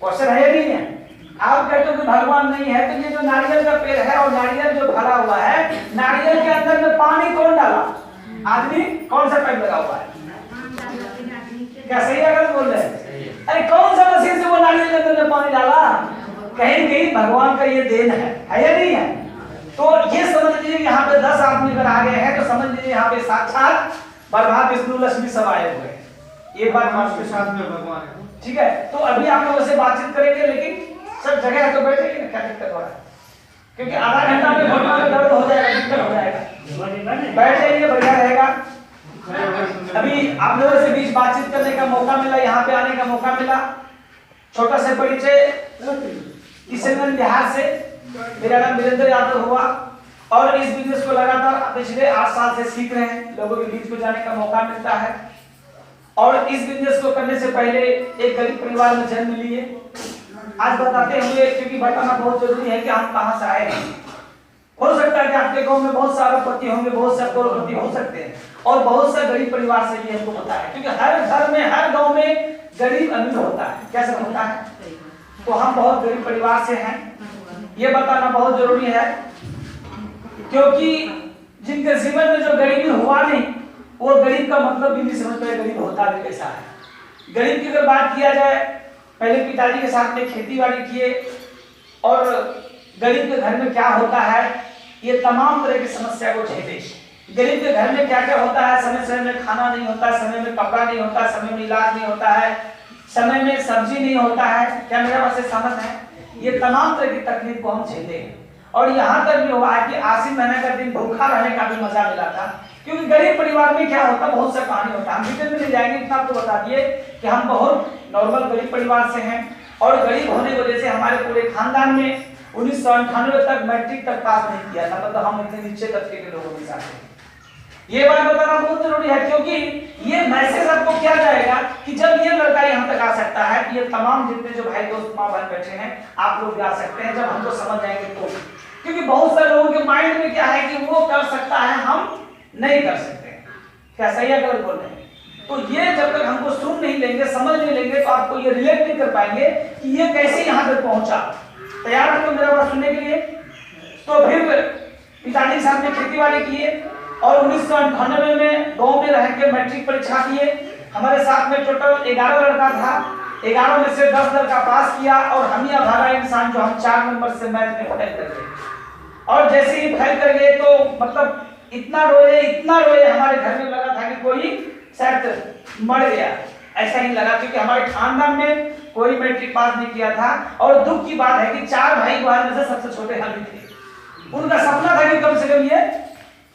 Question है या नहीं है? आप कहते हो कि भगवान नहीं है, तो ये जो नारियल का पेड़ है और नारियल जो भरा हुआ है, नारियल के अंदर में पानी कौन डाला? आदमी। कौन सा पाइप लगा हुआ है? क्या सही है गलत बोल रहे हैं? अरे कौन सा मशीन से वो नारियल के अंदर में पानी डाला? कहीं कहीं भगवान का ये देन है या नहीं है? तो ये समझ लीजिए यहाँ पे 10 आदमी अगर आ गए हैं तो समझ लीजिए यहाँ पे साक्षात ब्रह्मा विष्णु लक्ष्मी सब आए हुए हैं। ये बात मान के साथ में भगवान है, ठीक है। तो अभी आप लोगों से बातचीत करेंगे, लेकिन सब जगह है तो बैठेंगे ना, क्या दिक्कत हो रहा है? क्योंकि आधा घंटा में घुटनों में दर्द हो जाएगा, दिक्कत हो जाएगा। बैठ जाइए, बढ़िया रहेगा। अभी आप लोगों से बीच बातचीत करने का मौका मिला, यहाँ पे आने का मौका मिला। छोटा सा परिचय, किशनगंज बिहार से मेरा नाम वीरेंद्र यादव हुआ और इस बिजनेस को लगातार पिछले 8 साल से सीख रहे हैं। लोगों के बीच में जाने का मौका मिलता है और इस बिजनेस को करने से पहले एक गरीब परिवार में जन्म लिए। आज बताते हुए, क्योंकि बताना बहुत जरूरी है कि हम कहां से आए हैं। हो सकता है कि आपके गांव में बहुत सारे पति होंगे, बहुत सारे करोड़पति हो सकते हैं और बहुत सा गरीब परिवार से भी हमको पता है, क्योंकि हर घर में, हर गांव में गरीब अमीर होता है। कैसे होता है? तो हम बहुत गरीब परिवार से हैं, ये बताना बहुत जरूरी है, क्योंकि जिनके जीवन में जो गरीबी हुआ नहीं, वो गरीब का मतलब भी नहीं समझ पाए गरीब होता भी कैसा है। गरीब की अगर बात किया जाए, पहले पिताजी के साथ में खेती बाड़ी किए और गरीब के घर में क्या होता है, ये तमाम तरह की समस्या को झेले। गरीब के घर में क्या क्या होता है, समय समय में खाना नहीं होता, समय में कपड़ा नहीं होता, समय में इलाज नहीं होता है, समय में सब्जी नहीं होता है। क्या मेरा बात से सहमत है? ये तमाम तरह की तकलीफ को हम झेले हैं। और यहाँ तक भी हुआ है कि आश्विन महीने का दिन भूखा रहने का भी मजा मिला था, क्योंकि गरीब परिवार में क्या होता, बहुत सा कहानी होता है। हम डिटेल में नहीं जाएंगे, इतना आपको बता दिए कि हम बहुत नॉर्मल गरीब परिवार से हैं और गरीब होने की वजह से हमारे पूरे खानदान में 1998 तक मैट्रिक तक पास नहीं किया था, मतलब हम इतने नीचे तबके के लोगों के साथ हैं। ये बात बताना बहुत जरूरी है, क्योंकि ये मैसेज आपको क्या जाएगा कि जब ये लड़का यहाँ तक आ सकता है, कि ये तमाम जितने जो भाई दोस्त माँ बहन बैठे हैं, आप लोग भी आ सकते हैं जब हमको समझ जाएंगे तो। क्योंकि बहुत सारे लोगों के माइंड में क्या है कि वो कर सकता है, हम नहीं कर सकते। क्या सही है गलत बोल रहे हैं? तो ये जब तक हमको सुन नहीं लेंगे, समझ नहीं लेंगे, तो आपको ये रिलेट नहीं कर पाएंगे कि ये कैसे यहाँ तक पहुंचा। तैयार है तो मेरा बात सुनने के लिए? तो फिर पिताजी के साथ में खेती बाड़ी किए और 1998 में गांव में रह के मैट्रिक परीक्षा दिए। हमारे साथ में टोटल 11 लड़का था, 11 में से 10 लड़का पास किया और हम ही अभागा इंसान जो हम 4 नंबर से मैथ में फेल कर गए। और जैसे ही फेल कर गए तो मतलब इतना रोए, हमारे घर में लगा था कि कोई शायद मर गया, ऐसा ही लगा, क्योंकि हमारे खानदान में कोई मैट्रिक पास नहीं किया था। और दुख की बात है कि 4 भाई बहन में से सबसे छोटे हम ही थे। उनका सपना था कि कम से कम ये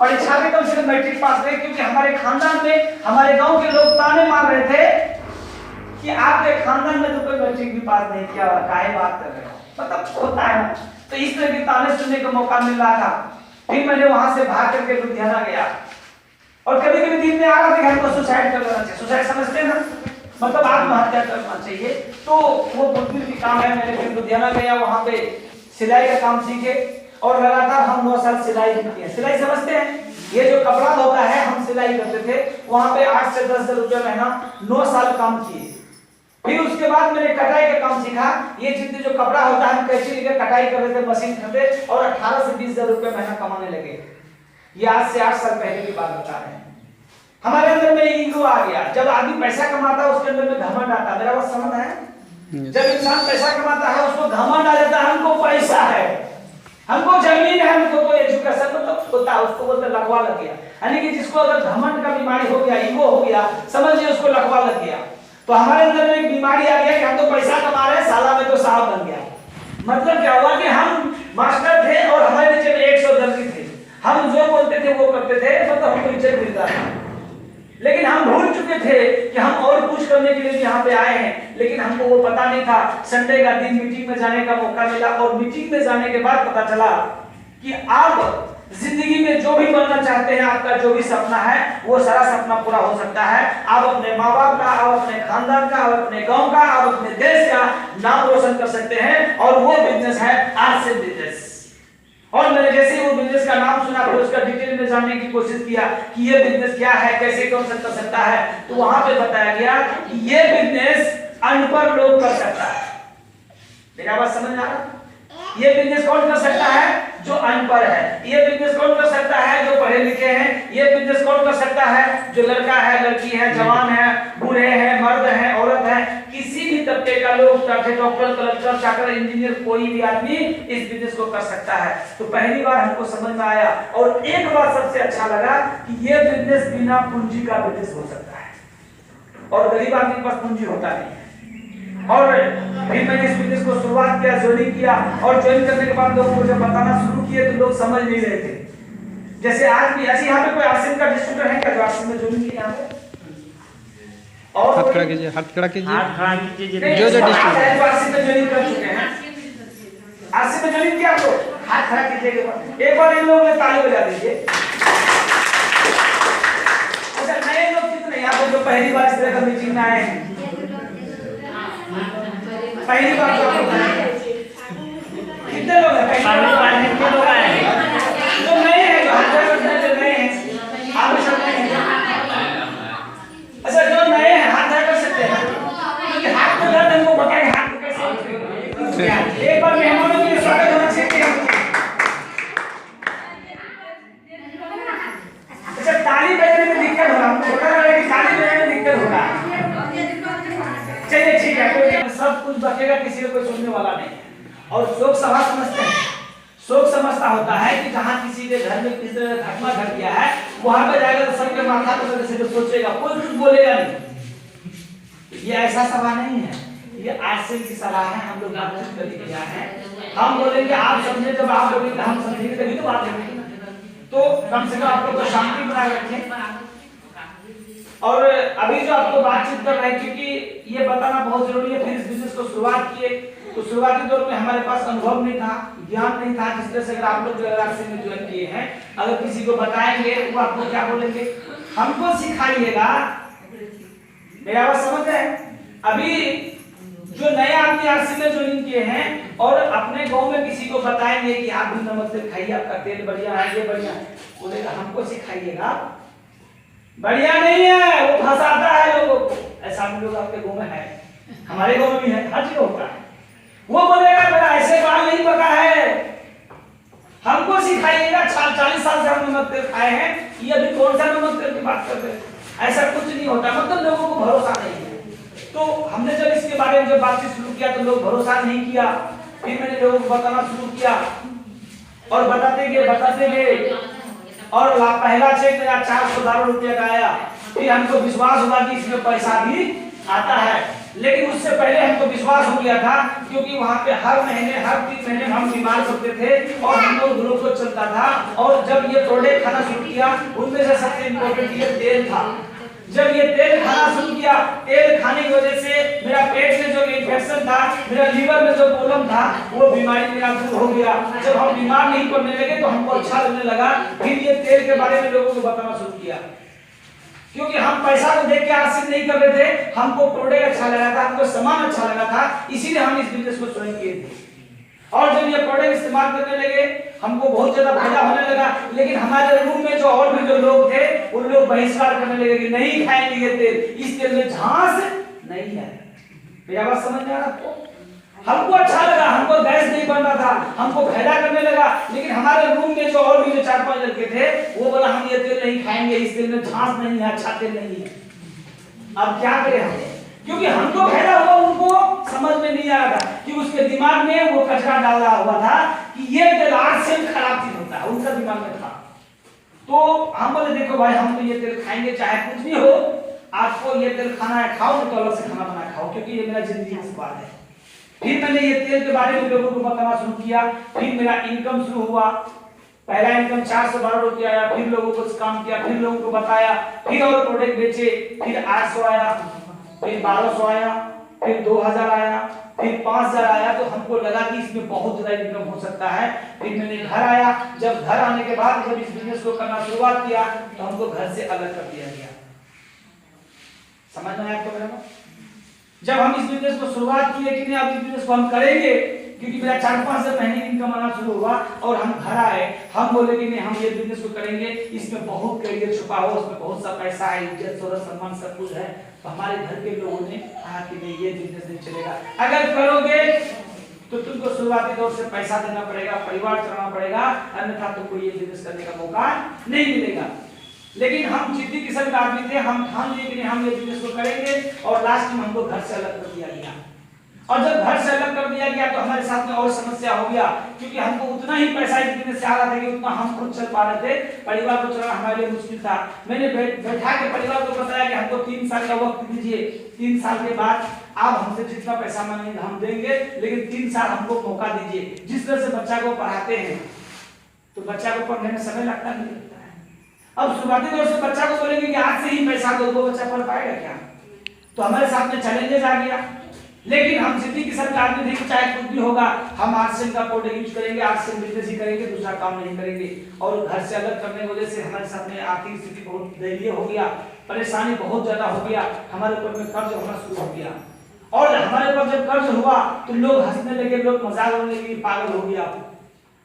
परीक्षा में कम से कम मैट्रिक पास करें, क्योंकि हमारे खानदान में, हमारे गांव के लोग ताने मार रहे थे कि आपके खानदान में तो कोई मैट्रिक भी पास नहीं किया, काहे बात कर रहे हो, मतलब होता है ना। तो इस तरह के ताने सुनने का मौका मिल रहा था। फिर मैंने वहां से भाग करके लुधियाना गया और कभी कभी दिन में आ रहा था कि हमको सुसाइड कर लेना चाहिए। सुसाइड समझते हैं ना, मतलब आत्महत्या करना चाहिए। तो वो बुद्धि की काम है। मैंने फिर लुधियाना गया, वहां पे सिलाई का काम सीखे और लगातार हम 9 साल सिलाई की है। सिलाई समझते हैं? ये जो कपड़ा होता है, हम सिलाई करते थे वहां पे 8 से 10 हजार रुपया महीना, 9 साल काम किए। फिर उसके बाद मैंने कटाई का काम सीखा। ये जितने जो कपड़ा होता है हम कैसे लेकर कटाई कर रहे थे, मशीन खरीदे और 18 से 20 हजार रुपया महीना कमाने लगे। ये आज से 8 साल पहले की बात बता रहे हैं। हमारे अंदर में ईगो आ गया। जब आदमी पैसा कमाता है उसके अंदर में घमंड आता है। मेरा बात समझ है? जब इंसान पैसा कमाता है उसको घमंड आ जाता है, हमको पैसा है, हमको जमीन है, हमको तो एजुकेशन मतलब होता है, उसको बोलते लकवा लग गया। यानी कि जिसको अगर घमंड का बीमारी हो गया, ईगो हो गया, समझिए उसको लकवा लग गया। तो हमारे अंदर में एक बीमारी आ गया कि हम तो पैसा कमा रहे हैं, साला में तो साहब बन गया। मतलब क्या हुआ कि हम मास्टर थे और हमारे नीचे में 100 दर्जी थे। हम जो बोलते थे वो करते थे, मतलब हमको इज्जत मिलता था। लेकिन हम भूल चुके थे कि हम और कुछ करने के लिए यहाँ पे आए हैं, लेकिन हमको वो पता नहीं था। संडे का दिन मीटिंग में जाने का मौका मिला और मीटिंग में जाने के बाद पता चला कि आप जिंदगी में जो भी बनना चाहते हैं, आपका जो भी सपना है, वो सारा सपना पूरा हो सकता है। आप अपने माँ बाप का, आप अपने खानदान का, आप अपने गांव का, आप अपने देश का नाम रोशन कर सकते हैं। और वो बिजनेस है आरसे बिजनेस। और मैंने जैसे ही वो बिजनेस का नाम सुना, फिर उसका डिटेल में जानने की कोशिश किया कि ये बिजनेस क्या है, कैसे कौन सा कर सकता है। तो वहां पे बताया गया कि ये बिजनेस अनपढ़ लोग कर सकता है। मेरा बात समझ में आ रहा? ये बिजनेस कौन कर सकता है? जो अनपढ़ है। ये बिजनेस कौन कर सकता है? जो पढ़े लिखे हैं। ये बिजनेस कौन कर सकता है? जो लड़का है, लड़की है, जवान है, बूढ़े हैं, मर्द है, औरत है, किसी भी तबके का लोग, चाहे डॉक्टर, कलेक्टर, चाकर, इंजीनियर, कोई भी आदमी इस बिजनेस को कर सकता है। तो पहली बार हमको समझ में आया और एक बात सबसे अच्छा लगा कि ये बिजनेस बिना पूंजी का बिजनेस हो सकता है और गरीब आदमी के पास पूंजी होता नहीं है। और फिर मैंने इस बिजनेस को शुरुआत किया, ज्वाइन किया और ज्वाइन करने के बाद लोगों को जब बताना शुरू किए तो लोग समझ नहीं रहे थे। जैसे आज भी ऐसे यहाँ पे कोई आरसीएम का डिस्ट्रीब्यूटर है क्या जो आरसीएम में ज्वाइन किया? यहाँ पे और हाथ खड़ा कीजिए, हाथ खड़ा कीजिए, हाथ खड़ा कीजिए। जो जो डिस्ट्रीब्यूटर आरसीएम में ज्वाइन कर चुके हैं, आरसीएम में ज्वाइन किया तो हाथ खड़ा कीजिए। एक बार इन लोगों ने ताली बजा दीजिए। अच्छा, नए लोग कितने यहाँ पे जो पहली बार इस तरह का मीटिंग में आए हैं? पहली बार कितने लोग हैं? पहली बार कितने लोग आए हैं? जो नए हैं, जो हाथ नए हैं, आप सब नए हैं। अच्छा, जो नए हैं हाथ कर सकते हैं क्योंकि हाथ को दर्द हमको बताएं हाथ को कैसे। एक बार मेहमानों के लिए स्वागत होना चाहिए। अच्छा, ताली बजाने में दिक्कत हो रहा है, हमको पता है कि ताली बजाने में दिक्कत हो रहा है। चलिए ठीक है, कोई सब कुछ बचेगा, किसी को कोई सुनने वाला नहीं है। और शोक सभा समझते हैं, शोक समझता होता है कि जहाँ किसी के घर में किसी तरह घटना घट गया है वहां पे जाएगा तो सबके माथा पर किसी को सोचेगा, कोई कुछ बोलेगा नहीं। ये ऐसा सभा नहीं है, ये आरसीएम की सभा है। हम लोग बातचीत करके गया है, हम बोलेंगे आप समझे, जब आप बोलेंगे हम समझेंगे तभी तो बात होगी। तो कम से कम आप लोग शांति बनाए रखें। और अभी जो आपको बातचीत कर रहे हैं, क्योंकि ये बताना बहुत जरूरी है। फिर इस बिजनेस को शुरुआत किए तो शुरुआती दौर में हमारे पास अनुभव नहीं था, ज्ञान नहीं था। जिस तरह से अगर आप लोग आरसीएम में ज्वाइन किए हैं, अगर किसी को बताएंगे तो आपको क्या बोलेंगे? हमको सिखाइएगा। मेरा बात समझ रहे हैं? अभी जो नए आदमी आरसीएम में ज्वाइन किए हैं और अपने गांव में किसी को बताएंगे कि आप भी नमक तेल खाइए, आपका तेल बढ़िया है, ये बढ़िया है, बोलेगा हमको सिखाइएगा। बढ़िया नहीं है, वो फंसाता है लोगों को। ऐसा भी लोग आपके गांव में है, हमारे गांव में भी है, हर जगह होता है। वो बोलेगा मेरा ऐसे बाल नहीं पका है, हमको सिखाइएगा। 40 साल से हम नमक तेल खाए हैं, ये अभी कौन सा नमक तेल की बात करते हैं? ऐसा कुछ नहीं होता। मतलब लोगों को भरोसा नहीं है। तो हमने जब इसके बारे में जब बातचीत शुरू किया तो लोग भरोसा नहीं किया। फिर मैंने लोगों को बताना शुरू किया और बताते गए और पहला चेक मेरा 412 रुपये का आया। फिर हमको विश्वास हुआ कि इसमें पैसा भी आता है। लेकिन उससे पहले हमको विश्वास हो गया था, क्योंकि वहाँ पे हर महीने, हर 3 महीने हम बीमार होते थे और हम लोग ग्लूकोज चलता था। और जब ये प्रोडक्ट खाना शुरू किया, उनमें से सबसे इम्पोर्टेंट ये तेल था। जब ये तेल खाना शुरू किया, तेल खाने की वजह से मेरा पेट में जो इन्फेक्शन था, मेरा लीवर में जो प्रॉब्लम था, वो बीमारी मेरा दूर हो गया। जब हम बीमार नहीं पड़ने लगे तो हमको अच्छा लगने लगा। फिर ये तेल के बारे में लोगों को बताना शुरू किया, क्योंकि हम पैसा को देख के आरसीएम नहीं कर रहे थे, हमको प्रोडक्ट अच्छा लगा था, हमको सामान अच्छा लगा था, इसीलिए हम इस बिजनेस को ज्वाइन किए थे। और जब ये प्रोडक्ट इस्तेमाल करने लगे, हमको बहुत ज्यादा फायदा होने लगा। लेकिन हमारे रूम में जो और भी जो लोग थे, उन लोग बहिष्कार करने लगे कि नहीं खाएंगे ये तेल, इस तेल में झांस नहीं है। मेरा बात समझ में आ रहा आपको? हमको अच्छा लगा, हमको गैस नहीं बन रहा था, हमको फायदा करने लगा। लेकिन हमारे रूम में जो और भी जो 4-5 लड़के थे, वो बोला हम ये तेल नहीं खाएंगे, इस तेल में झांस नहीं है, अच्छा तेल नहीं है। अब क्या करें हम? क्योंकि हमको फायदा हुआ, उनको समझ में नहीं आ रहा था कि उसके दिमाग में वो कचरा डाला हुआ था कि ये तेल आरसीएम खराब चीज होता है, उनका दिमाग में था। तो हम बोले देखो भाई, हम तो ये तेल खाएंगे चाहे कुछ भी हो, आपको ये तेल खाना है खाओ, नहीं तो अलग से खाना बना खाओ, क्योंकि ये मेरा जिंदगी का सवाल है। फिर मैंने ये तेल के बारे में लोगों को बताना शुरू किया। फिर मेरा इनकम शुरू हुआ। पहला इनकम 412 रुपये आया। फिर लोगों को काम किया, फिर लोगों को बताया, फिर और प्रोडक्ट बेचे। फिर 800 आया, फिर 1200 आया, फिर 2000 आया, फिर 5000 आया। तो हमको लगा कि इसमें बहुत ज्यादा इनकम हो सकता है। फिर मैंने घर आया। जब घर आने के बाद जब इस बिजनेस को करना शुरुआत किया तो हमको घर से अलग कर दिया गया। समझ में आया आपको मेरा? जब हम इस बिजनेस को शुरुआत किए कि नहीं अब इस बिजनेस को हम करेंगे, क्योंकि मेरा 4-5 महीने इनकम आना शुरू हुआ और हम घर आए, हम बोले कि नहीं हम ये बिजनेस को करेंगे, इसमें बहुत करियर छुपा हुआ, उसमें बहुत सा पैसा है, इज्जत, शोहरत, सम्मान सब कुछ है। तो हमारे घर के लोगों ने कहा कि नहीं ये बिजनेस नहीं चलेगा, अगर करोगे तो तुमको शुरुआती दौर से पैसा देना पड़ेगा, परिवार चलाना पड़ेगा, अन्यथा तुमको ये बिजनेस करने का मौका नहीं मिलेगा। लेकिन हम जिद्दी किस्म के आदमी थे, हम ठान लिए कि हम ये बिजनेस को करेंगे और लास्ट में हमको घर से अलग कर दिया गया। और जब घर से अलग कर दिया गया तो हमारे साथ में और समस्या हो गया, क्योंकि हमको उतना ही पैसा इस बिजनेस से आ रहा था कि उतना हम खुद चल पा रहे थे, परिवार को चलाना हमारे लिए मुश्किल था। मैंने बैठा के परिवार को बताया कि हमको 3 साल का वक्त दीजिए, 3 साल के बाद आप हमसे जितना पैसा मांगेंगे हम देंगे, लेकिन 3 साल हमको मौका दीजिए। जिस तरह से बच्चा को पढ़ाते हैं तो बच्चा को पढ़ने में समय लगता नहीं लगता है। अब शुरुआती दौर से बच्चा को बोलेंगे कि आज से ही पैसा दो, वो बच्चा पढ़ पाएगा क्या? तो हमारे साथ में चैलेंजेस आ गया। लेकिन हम जिद्दी किस्म के आदमी थे, चाहे कुछ भी होगा हम आर्ट्स का प्रोडक्ट यूज करेंगे, आर्ट्स से बिजनेस ही करेंगे, दूसरा काम नहीं करेंगे। और घर से अलग करने की वजह से हमारे साथ में आर्थिक स्थिति बहुत दयनीय हो गया, परेशानी बहुत ज्यादा हो गया, हमारे ऊपर में कर्ज होना शुरू हो गया। और हमारे ऊपर जब कर्ज हुआ तो लोग हंसने लगे, लोग मजाक उड़ाने लगे, पागल हो गया।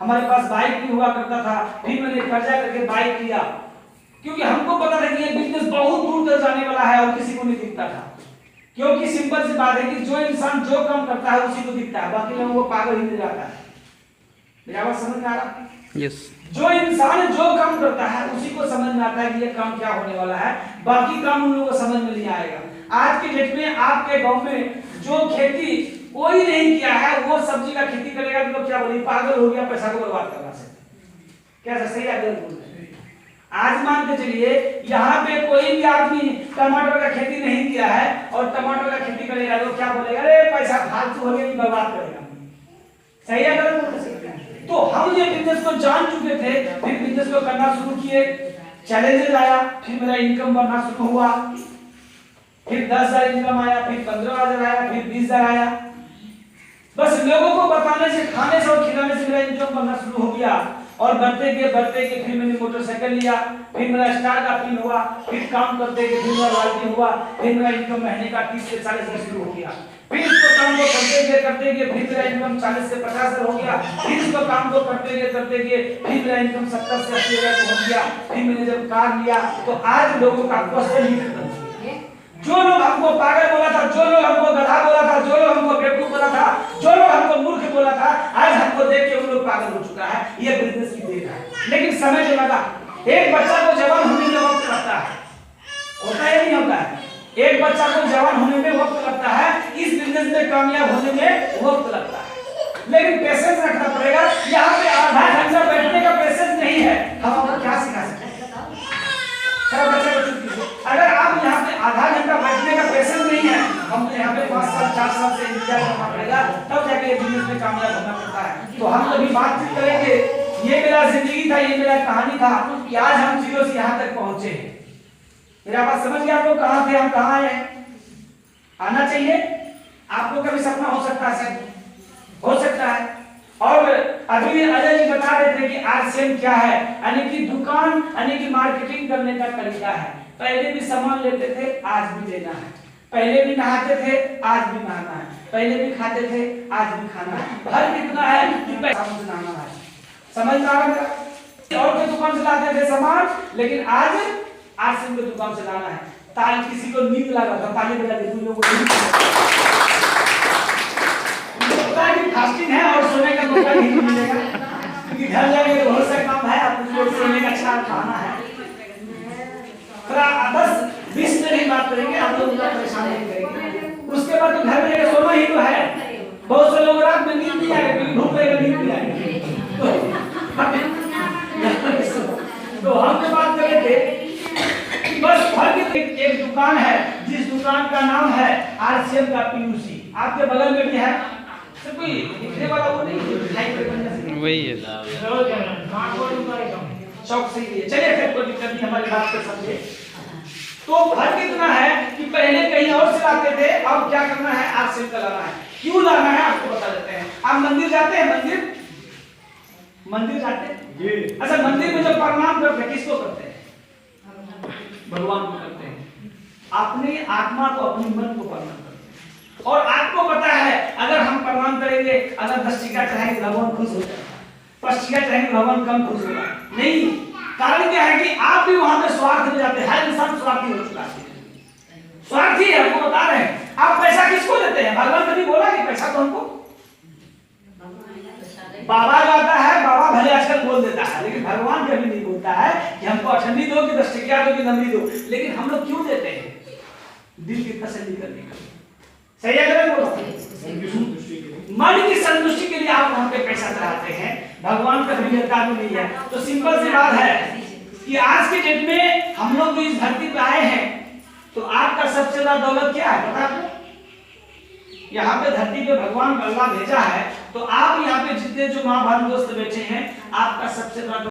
हमारे पास बाइक भी हुआ करता था, फिर मैंने कर्जा करके बाइक लिया, क्योंकि हमको पता था कि ये बिजनेस बहुत दूर तक जाने वाला है और किसी को नहीं दिखता था। क्योंकि सिंपल सी बात है कि जो इंसान जो काम करता है उसी को दिखता है, बाकी लोगों को पागल ही नहीं जाता है। मेरा बात समझ में आ रहा है? यस। जो इंसान जो काम करता है उसी को समझ में आता है कि ये काम क्या होने वाला है, बाकी काम उन लोगों को समझ में नहीं आएगा। आज के डेट में आपके गांव में जो खेती कोई नहीं किया है, वो सब्जी का खेती करेगा तो क्या बोलेंगे, पागल हो गया, पैसा को बर्बाद करना से। क्या सही है? आज मान के चलिए यहाँ पे कोई भी आदमी टमाटर का खेती नहीं किया है और टमाटर का खेती करेगा तो क्या बोलेगा, अरे पैसा फालतू हो गया, बर्बाद करेगा। सही है गलत? तो हम ये बिजनेस को जान चुके थे, फिर बिजनेस को करना शुरू किए, चैलेंजेस आया, फिर मेरा इनकम बढ़ना शुरू हुआ, फिर 10,000 इनकम आया, फिर 15,000 आया, फिर 20,000 आया। बस लोगों को बताने से, खाने से और खिलाने से मेरा इनकम बढ़ना शुरू हो गया। और बढ़ते के फिर मैंने मोटरसाइकिल लिया, फिर मेरा स्टार का पिन हुआ, फिर काम करते के फिर मेरा रॉयल्टी हुआ, फिर मेरा इनकम महीने का 30 से 40 हजार शुरू हो गया। फिर इसको काम को करते गए फिर मेरा इनकम 40 से 50 हजार हो गया। फिर इसको काम को करते गए फिर मेरा इनकम 70 से 80 हजार पहुंच गया। फिर मैंने जब कार लिया तो आज लोगों का क्वेश्चन ही खत्म। जो लोग हमको पागल बोला था, जो लोग हमको गधा बोला था, जो लोग हमको बेवकूफ बोला था, जो लोग हमको मूर्ख बोला था, आज हमको देख के उन लोग पागल हो चुका है। ये बिजनेस की देन है, लेकिन समय जो लगा, एक बच्चा को जवान होने में वक्त लगता है, होता है नहीं होता है? एक बच्चा को जवान होने में वक्त लगता है, इस बिजनेस में कामयाब होने में वक्त लगता है, लेकिन पेशेंस रखना पड़ेगा। यहाँ पे आधा घंटा बैठने का पेशेंस नहीं है, हम आपको क्या सिखा सकते हैं? अगर आप यहाँ पे आधा घंटा बैठने का पेशेंस नहीं है, हमको यहाँ पे 5 साल 4 साल से इंतजार करना पड़ेगा, तब जाके बिजनेस में कामयाब होना पड़ता है। तो हम कभी बातचीत करेंगे, ये मेरा जिंदगी था, ये मेरा कहानी था कि आज हम 0 से यहाँ तक पहुंचे। मेरा बात समझ गया? आप लोग कहाँ थे, हम कहाँ आए? आना चाहिए। आपको कभी सपना हो सकता है, हो सकता है। और अभी अजय जी बता रहे थे कि आरसीएम क्या है, यानी कि दुकान, यानी कि मार्केटिंग करने का तरीका है। पहले भी सामान लेते थे, आज भी लेना है। पहले भी नहाते थे, आज भी नहाना है। पहले भी खाते थे, आज भी खाना है। फर्क इतना है कि पैसा से नहाना है। समझ में आ रहा है? और के दुकान से लाते थे सामान, लेकिन आज आरसीएम के दुकान से लाना है। ताली, किसी को नींद लगा था, ताली बजा दे, तुम लोगों को फास्टिंग है और सोने का मौका नहीं मिलेगा, क्योंकि घर जाके बहुत सा काम है, आपको सोने का अच्छा खाना है। थोड़ा 10-20 मिनट ही बात करेंगे, आप लोग उतना परेशान नहीं करेंगे। उसके बाद तो घर में जाके सोना ही तो है। बहुत से लोग रात में नींद नहीं आएगा, क्योंकि भूख लगेगा, नींद नहीं आएगी। तो हम जो बात कर रहे थे, बस फर्क एक दुकान है, जिस दुकान का नाम है आरसीएम का पीयूसी। आपके बगल में भी है, कोई दिखने वाला वो नहीं, वही है शौक से ही। चलिए फिर कोई दिक्कत नहीं, हमारी बात को समझे। तो फर्क इतना है कि पहले कहीं और से लाते थे, अब क्या करना है, आरसीएम का लाना है। क्यों लाना है आपको बता देते हैं। आप मंदिर जाते हैं, मंदिर जाते हैं? अच्छा, मंदिर में जब प्रणाम करते हैं, किसको करते हैं? भगवान को करते हैं। अपनी आत्मा को, अपनी मन को प्रणाम करते हैं। और आपको पता है, अगर हम प्रणाम करेंगे, अगर 10 टीका चढ़ाएंगे भगवान खुश हो जाएगा, 5 टीका चढ़ाएंगे भगवान कम खुश होगा नहीं। कारण क्या है कि आप भी वहां पे स्वार्थ में जाते हैं। हर इंसान स्वार्थी हो चुका है, स्वार्थी है, आपको बता रहे हैं। आप पैसा किसको देते हैं? भगवान कभी बोला कि पैसा तो हमको, बाबा जो आता है, बाबा भले आजकल बोल देता है, लेकिन भगवान कभी नहीं बोलता है कि हमको अठन्नी दो कि 10 टकिया दो कि नमरी दो। लेकिन हम लोग क्यों देते हैं? दिल की तसल्ली करने के लिए। सही है गलत बोलो? मन की संतुष्टि के लिए आप वहां पे पैसा चढ़ाते हैं, भगवान का भी लेता नहीं है। तो सिंपल सी बात है कि आज के डेट में हम लोग जो इस धरती पे आए हैं, तो आपका सबसे बड़ा दौलत क्या है पता आपको? यहाँ पे धरती पे भगवान अल्लाह भेजा है, तो आप यहाँ पे जितने जो माँ बहन दोस्त बैठे हैं, आपका सबसे बड़ा